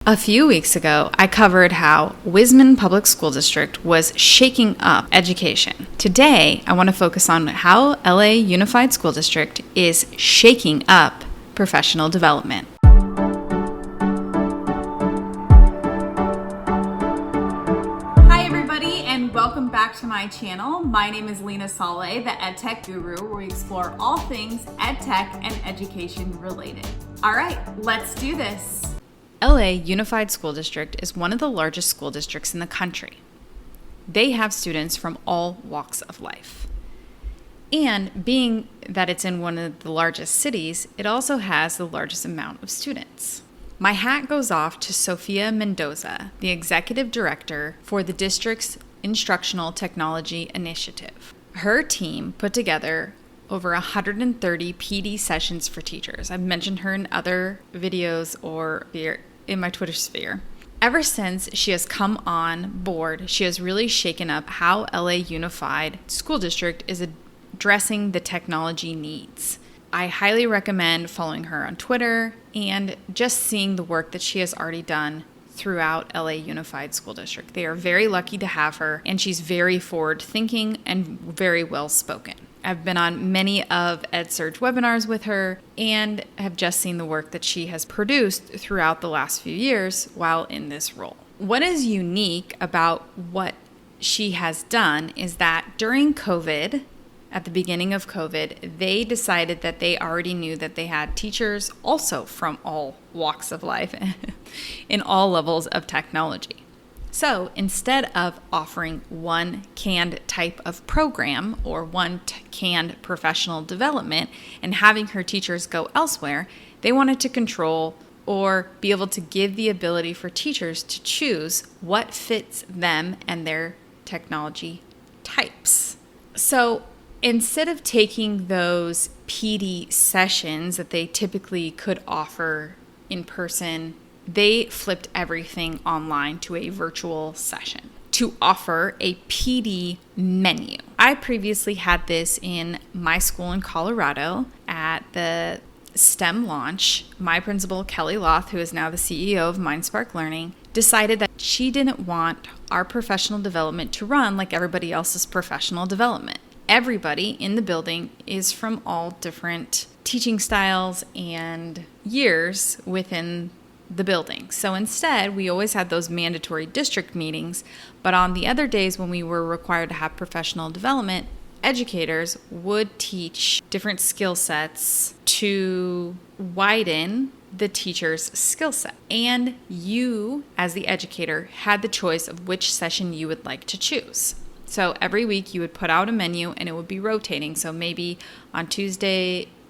A few weeks ago, I covered how Wisman Public School District was shaking up education. Today, I want to focus on how LA Unified School District is shaking up professional development. Hi everybody, and welcome back to my channel. My name is Leena, Saleh, the Edtech guru, where we explore all things Edtech and education related. All right, let's do this. LA Unified School District is one of the largest school districts in the country. They have students from all walks of life. And being that it's in one of the largest cities, it also has the largest amount of students. My hat goes off to Sophia Mendoza, the executive director for the district's Instructional Technology Initiative. Her team put together over 130 PD sessions for teachers. I've mentioned her in other videos or in my Twitter sphere. Ever since she has come on board, she has really shaken up how LA Unified School District is addressing the technology needs. I highly recommend following her on Twitter and just seeing the work that she has already done throughout LA Unified School District. They are very lucky to have her, and she's very forward-thinking and very well-spoken. I've been on many of EdSurge webinars with her and have just seen the work that she has produced throughout the last few years while in this role. What is unique about what she has done is that during COVID, at the beginning of COVID, they decided that they already knew that they had teachers also from all walks of life in all levels of technology. So instead of offering one canned type of program or one canned professional development and having her teachers go elsewhere, they wanted to control or be able to give the ability for teachers to choose what fits them and their technology types. So instead of taking those PD sessions that they typically could offer in person, they flipped everything online to a virtual session to offer a PD menu. I previously had this in my school in Colorado at the STEM launch. My principal, Kelly Loth, who is now the CEO of MindSpark Learning, decided that she didn't want our professional development to run like everybody else's professional development. Everybody in the building is from all different teaching styles and years within the building. So instead, we always had those mandatory district meetings, but on the other days when we were required to have professional development, educators would teach different skill sets to widen the teacher's skill set. And you, as the educator, had the choice of which session you would like to choose. So every week you would put out a menu and it would be rotating. So maybe on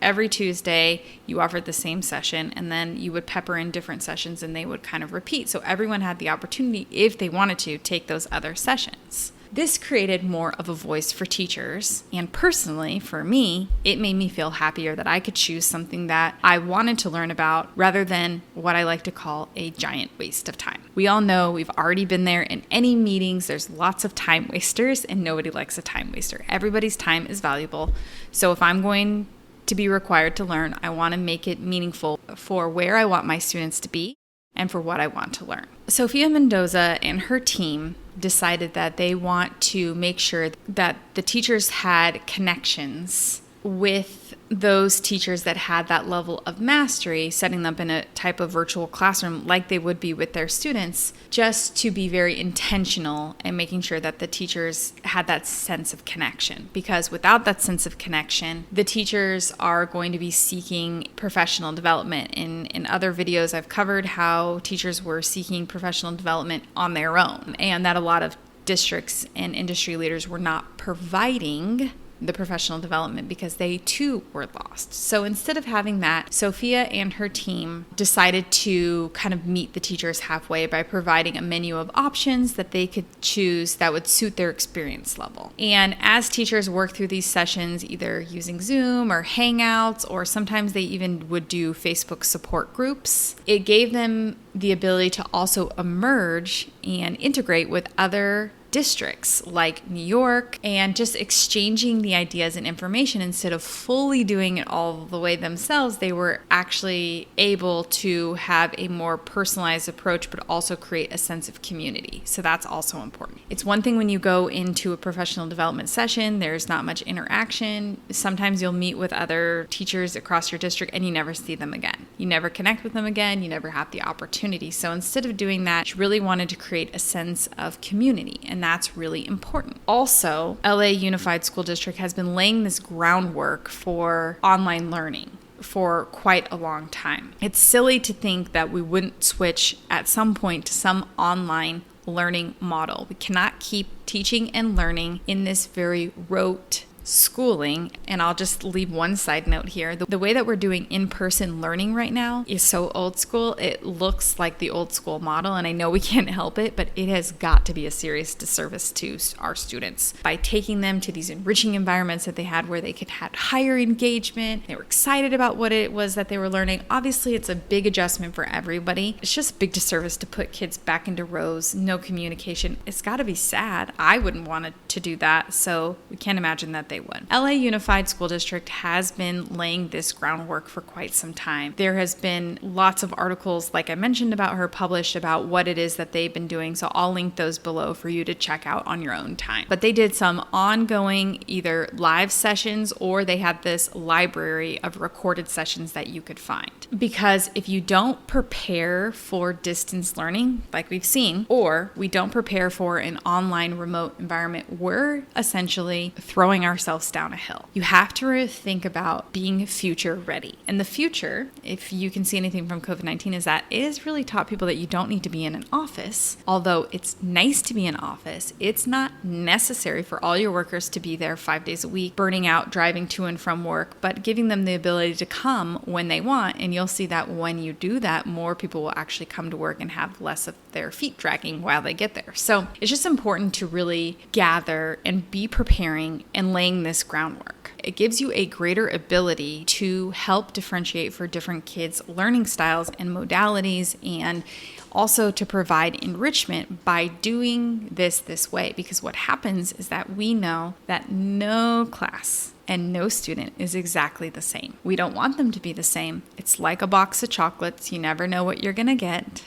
every Tuesday, you offered the same session, and then you would pepper in different sessions and they would kind of repeat. So everyone had the opportunity, if they wanted to, take those other sessions. This created more of a voice for teachers, and personally, for me, it made me feel happier that I could choose something that I wanted to learn about rather than what I like to call a giant waste of time. We all know, we've already been there in any meetings, there's lots of time wasters, and nobody likes a time waster. Everybody's time is valuable. So if I'm going to be required to learn, I want to make it meaningful for where I want my students to be and for what I want to learn. Sophia Mendoza and her team decided that they want to make sure that the teachers had connections with those teachers that had that level of mastery, setting them up in a type of virtual classroom like they would be with their students, just to be very intentional and making sure that the teachers had that sense of connection. Because without that sense of connection, the teachers are going to be seeking professional development. In other videos, I've covered how teachers were seeking professional development on their own, and that a lot of districts and industry leaders were not providing the professional development because they too were lost. So instead of having that, Sophia and her team decided to kind of meet the teachers halfway by providing a menu of options that they could choose that would suit their experience level. And as teachers work through these sessions, either using Zoom or Hangouts, or sometimes they even would do Facebook support groups, it gave them the ability to also emerge and integrate with other districts like New York, and just exchanging the ideas and information instead of fully doing it all the way themselves. They were actually able to have a more personalized approach, but also create a sense of community. So that's also important. It's one thing when you go into a professional development session, there's not much interaction. Sometimes you'll meet with other teachers across your district and you never see them again. You never connect with them again. You never have the opportunity. So instead of doing that, you really wanted to create a sense of community, and that's really important. Also, LA Unified School District has been laying this groundwork for online learning for quite a long time. It's silly to think that we wouldn't switch at some point to some online learning model. We cannot keep teaching and learning in this very rote schooling. And I'll just leave one side note here. The way that we're doing in-person learning right now is so old school. It looks like the old school model, and I know we can't help it, but it has got to be a serious disservice to our students by taking them to these enriching environments that they had where they could have higher engagement. They were excited about what it was that they were learning. Obviously, it's a big adjustment for everybody. It's just a big disservice to put kids back into rows, no communication. It's got to be sad. I wouldn't want to do that, so we can't imagine that they would. LA Unified School District has been laying this groundwork for quite some time. There has been lots of articles, like I mentioned about her, published about what it is that they've been doing. So I'll link those below for you to check out on your own time. But they did some ongoing either live sessions, or they had this library of recorded sessions that you could find. Because if you don't prepare for distance learning, like we've seen, or we don't prepare for an online remote environment, we're essentially throwing ourselves down a hill. You have to think about being future ready. And the future, if you can see anything from COVID-19, is that it has really taught people that you don't need to be in an office. Although it's nice to be in office, it's not necessary for all your workers to be there 5 days a week, burning out, driving to and from work, but giving them the ability to come when they want. And you'll see that when you do that, more people will actually come to work and have less of their feet dragging while they get there. So it's just important to really gather and be preparing and laying this groundwork. It gives you a greater ability to help differentiate for different kids' learning styles and modalities, and also to provide enrichment by doing this way. Because what happens is that we know that no class and no student is exactly the same. We don't want them to be the same. It's like a box of chocolates. You never know what you're gonna get.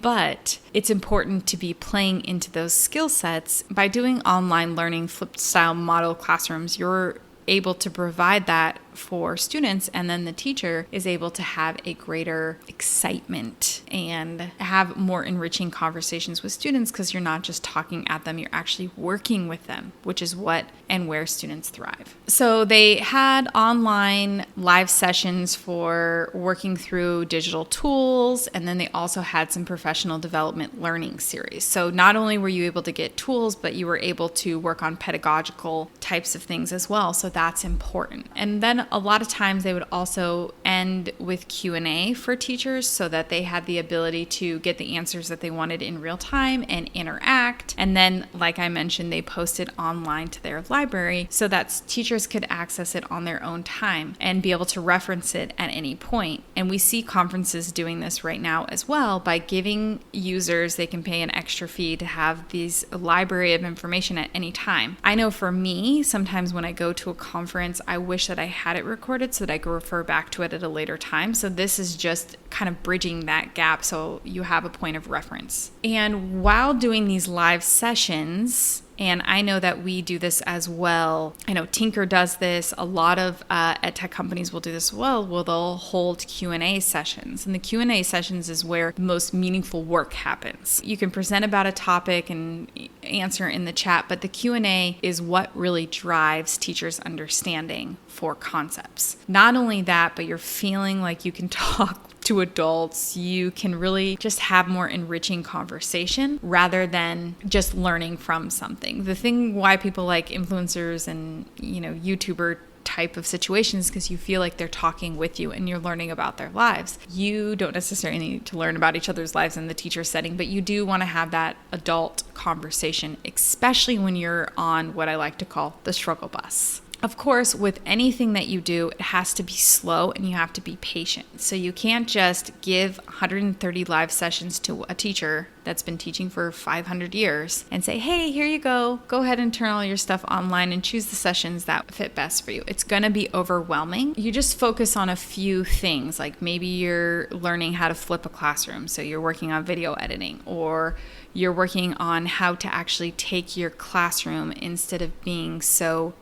But it's important to be playing into those skill sets. By doing online learning, flipped style model classrooms, you're able to provide that for students, and then the teacher is able to have a greater excitement and have more enriching conversations with students, because you're not just talking at them, you're actually working with them, which is what and where students thrive. So they had online live sessions for working through digital tools, and then they also had some professional development learning series. So not only were you able to get tools, but you were able to work on pedagogical types of things as well. So that's important. And then a lot of times they would also end with Q&A for teachers, so that they had the ability to get the answers that they wanted in real time and interact. And then, like I mentioned, they posted online to their library so that teachers could access it on their own time and be able to reference it at any point. And we see conferences doing this right now as well by giving users, they can pay an extra fee to have these library of information at any time. I know for me, sometimes when I go to a conference, I wish that I had it recorded so that I could refer back to it at a later time. So this is just kind of bridging that gap so you have a point of reference. And while doing these live sessions, and I know that we do this as well. I know Tinker does this. A lot of Edtech companies will do this as well, where they'll hold Q&A sessions. And the Q&A sessions is where the most meaningful work happens. You can present about a topic and answer in the chat, but the Q&A is what really drives teachers' understanding for concepts. Not only that, but you're feeling like you can talk to adults. You can really just have more enriching conversation rather than just learning from something. The thing why people like influencers and, YouTuber type of situations, because you feel like they're talking with you and you're learning about their lives. You don't necessarily need to learn about each other's lives in the teacher setting, but you do want to have that adult conversation, especially when you're on what I like to call the struggle bus. Of course, with anything that you do, it has to be slow and you have to be patient. So you can't just give 130 live sessions to a teacher that's been teaching for 500 years and say, hey, here you go. Go ahead and turn all your stuff online and choose the sessions that fit best for you. It's going to be overwhelming. You just focus on a few things, like maybe you're learning how to flip a classroom. So you're working on video editing, or you're working on how to actually take your classroom instead of being so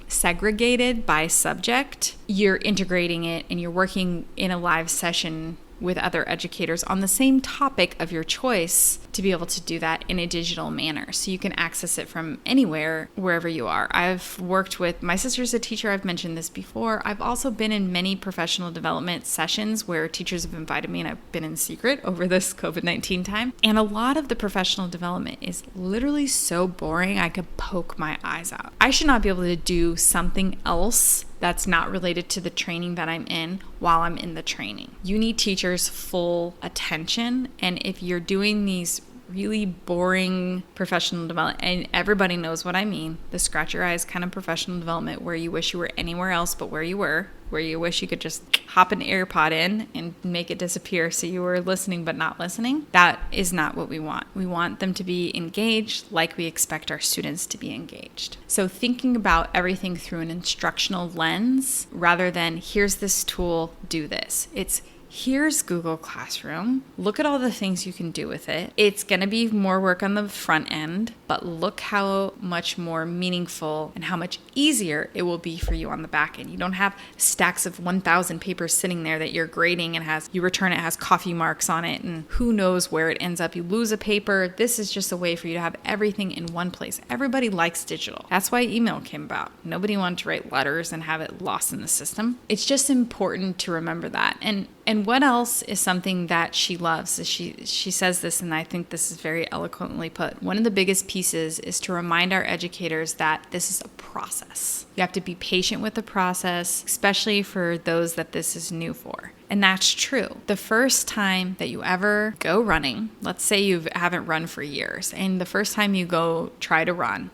segregated by subject. You're integrating it and you're working in a live session with other educators on the same topic of your choice to be able to do that in a digital manner. So you can access it from anywhere, wherever you are. I've worked with, my sister's a teacher, I've mentioned this before. I've also been in many professional development sessions where teachers have invited me, and I've been in secret over this COVID-19 time. And a lot of the professional development is literally so boring, I could poke my eyes out. I should not be able to do something else that's not related to the training that I'm in while I'm in the training. You need teachers' full attention. And if you're doing these really boring professional development, and everybody knows what I mean, the scratch your eyes kind of professional development where you wish you were anywhere else but where you were, where you wish you could just hop an AirPod in and make it disappear so you were listening but not listening, that is not what we want. We want them to be engaged like we expect our students to be engaged. So thinking about everything through an instructional lens rather than here's this tool, do this. It's here's Google Classroom. Look at all the things you can do with it. It's going to be more work on the front end, but look how much more meaningful and how much easier it will be for you on the back end. You don't have stacks of 1,000 papers sitting there that you're grading and you return it has coffee marks on it and who knows where it ends up. You lose a paper. This is just a way for you to have everything in one place. Everybody likes digital. That's why email came about. Nobody wanted to write letters and have it lost in the system. It's just important to remember that. And what else is something that she loves? She says this, and I think this is very eloquently put. One of the biggest pieces is to remind our educators that this is a process. You have to be patient with the process, especially for those that this is new for. And that's true. The first time that you ever go running, let's say you haven't run for years, and the first time you go try to run,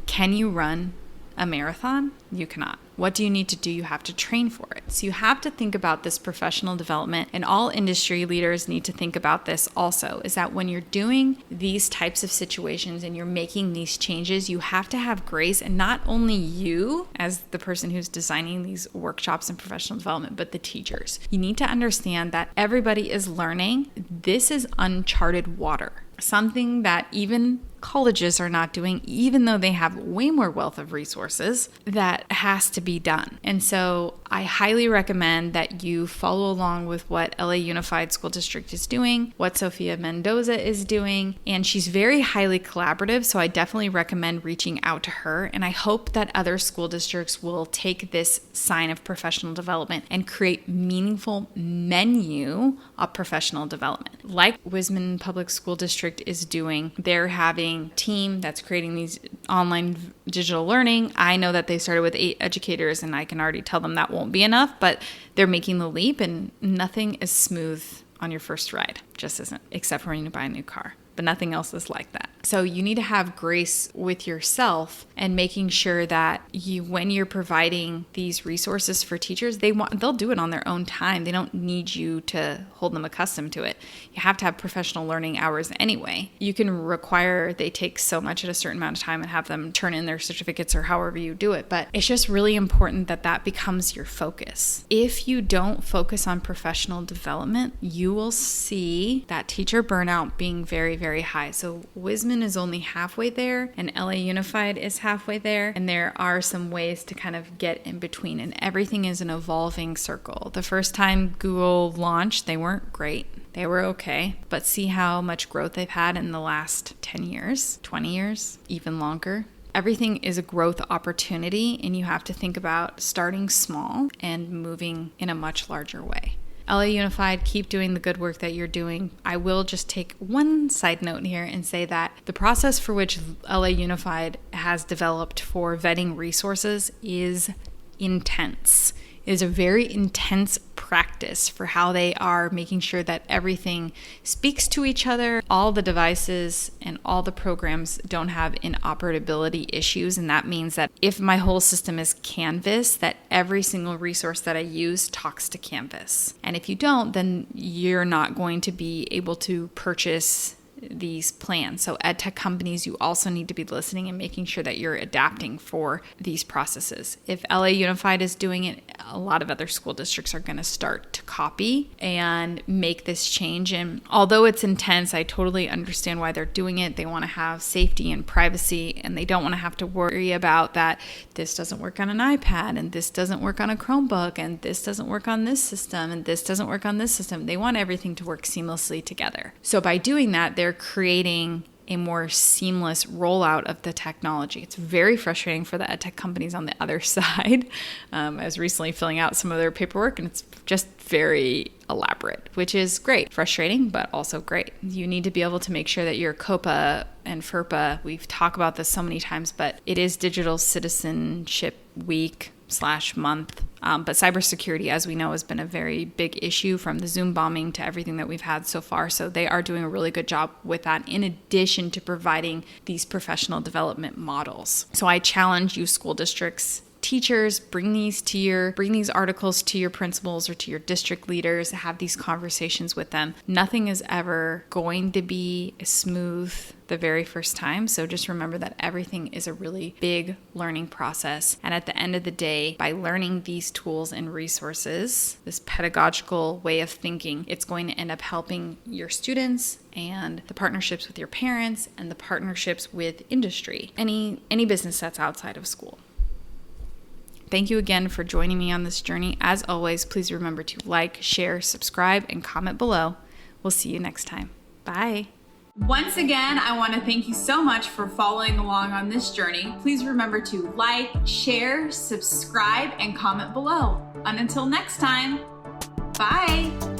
can you run a marathon? You cannot. What do you need to do? You have to train for it. So you have to think about this professional development, and all industry leaders need to think about this also, is that when you're doing these types of situations and you're making these changes, you have to have grace, and not only you as the person who's designing these workshops and professional development, but the teachers. You need to understand that everybody is learning. This is uncharted water, something that even colleges are not doing, even though they have way more wealth of resources, that has to be done. And so I highly recommend that you follow along with what LA Unified School District is doing, what Sophia Mendoza is doing, and she's very highly collaborative, so I definitely recommend reaching out to her. And I hope that other school districts will take this sign of professional development and create meaningful menu of professional development. Like Wisman Public School District is doing, they're having team that's creating these online digital learning. I know that they started with 8 educators, and I can already tell them that won't be enough, but they're making the leap, and nothing is smooth on your first ride. Just isn't, except for when you buy a new car. But nothing else is like that. So you need to have grace with yourself and making sure that when you're providing these resources for teachers, they'll do it on their own time. They don't need you to hold them accustomed to it. You have to have professional learning hours anyway. You can require they take so much at a certain amount of time and have them turn in their certificates or however you do it. But it's just really important that that becomes your focus. If you don't focus on professional development, you will see that teacher burnout being very, very high. So Wisman is only halfway there, and LA Unified is halfway there, and there are some ways to kind of get in between, and everything is an evolving circle. The first time Google launched, they weren't great. They were okay, but see how much growth they've had in the last 10 years, 20 years, even longer. Everything is a growth opportunity, and you have to think about starting small and moving in a much larger way. LA Unified, keep doing the good work that you're doing. I will just take one side note here and say that the process for which LA Unified has developed for vetting resources is intense. It is a very intense practice for how they are making sure that everything speaks to each other. All the devices and all the programs don't have inoperability issues. And that means that if my whole system is Canvas, that every single resource that I use talks to Canvas. And if you don't, then you're not going to be able to purchase these plans. So EdTech companies, you also need to be listening and making sure that you're adapting for these processes. If LA Unified is doing it, a lot of other school districts are going to start to copy and make this change. And although it's intense, I totally understand why they're doing it. They want to have safety and privacy, and they don't want to have to worry about that this doesn't work on an iPad, and this doesn't work on a Chromebook, and this doesn't work on this system, and this doesn't work on this system. They want everything to work seamlessly together. So by doing that, they're creating a more seamless rollout of the technology. It's very frustrating for the EdTech companies on the other side. I was recently filling out some of their paperwork, and it's just very elaborate, which is great. Frustrating, but also great. You need to be able to make sure that your COPA and FERPA, we've talked about this so many times, but it is Digital Citizenship Week / month. But cybersecurity, as we know, has been a very big issue, from the Zoom bombing to everything that we've had so far. So they are doing a really good job with that, in addition to providing these professional development models. So I challenge you, school districts, teachers, bring these articles to your principals or to your district leaders, have these conversations with them. Nothing is ever going to be smooth the very first time. So just remember that everything is a really big learning process. And at the end of the day, by learning these tools and resources, this pedagogical way of thinking, it's going to end up helping your students and the partnerships with your parents and the partnerships with industry, any business that's outside of school. Thank you again for joining me on this journey. As always, please remember to like, share, subscribe, and comment below. We'll see you next time. Bye. Once again, I want to thank you so much for following along on this journey. Please remember to like, share, subscribe, and comment below. And until next time, bye.